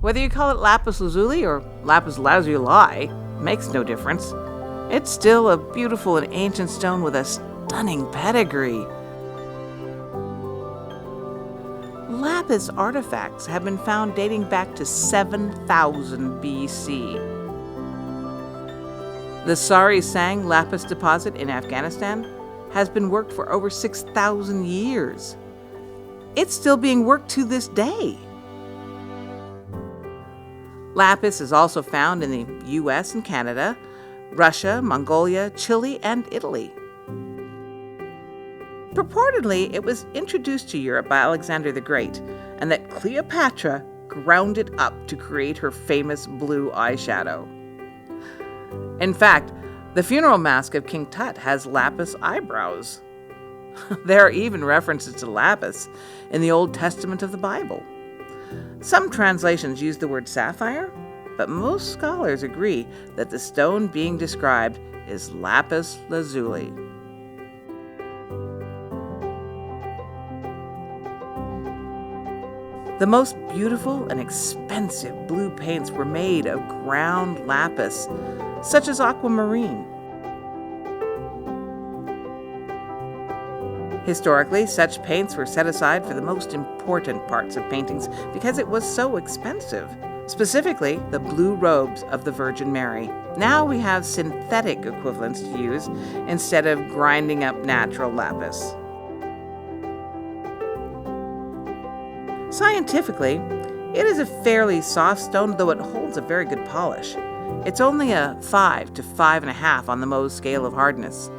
Whether you call it Lapis Lazuli or Lapis Lazuli, makes no difference. It's still a beautiful and ancient stone with a stunning pedigree. Lapis artifacts have been found dating back to 7000 BC. The Sari Sang lapis deposit in Afghanistan has been worked for over 6,000 years. It's still being worked to this day. Lapis is also found in the US and Canada, Russia, Mongolia, Chile, and Italy. Purportedly, it was introduced to Europe by Alexander the Great, and that Cleopatra ground it up to create her famous blue eyeshadow. In fact, the funeral mask of King Tut has lapis eyebrows. There are even references to lapis in the Old Testament of the Bible. Some translations use the word sapphire, but most scholars agree that the stone being described is lapis lazuli. The most beautiful and expensive blue paints were made of ground lapis, such as aquamarine. Historically, such paints were set aside for the most important parts of paintings because it was so expensive, specifically the blue robes of the Virgin Mary. Now we have synthetic equivalents to use instead of grinding up natural lapis. Scientifically, it is a fairly soft stone, though it holds a very good polish. It's only a 5 to 5.5 on the Mohs scale of hardness.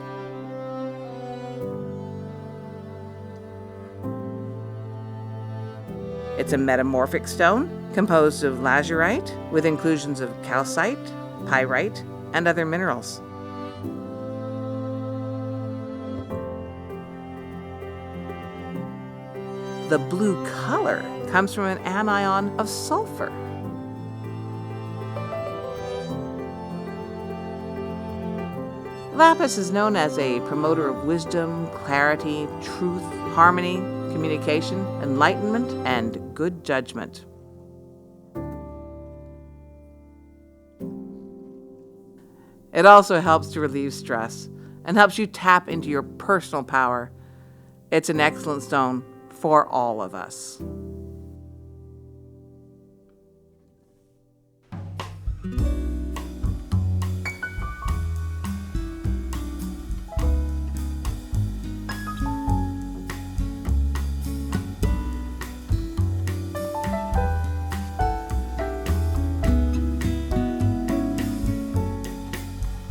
It's a metamorphic stone composed of lazurite with inclusions of calcite, pyrite, and other minerals. The blue color comes from an anion of sulfur. Lapis is known as a promoter of wisdom, clarity, truth, harmony, communication, enlightenment, and good judgment. It also helps to relieve stress and helps you tap into your personal power. It's an excellent stone for all of us.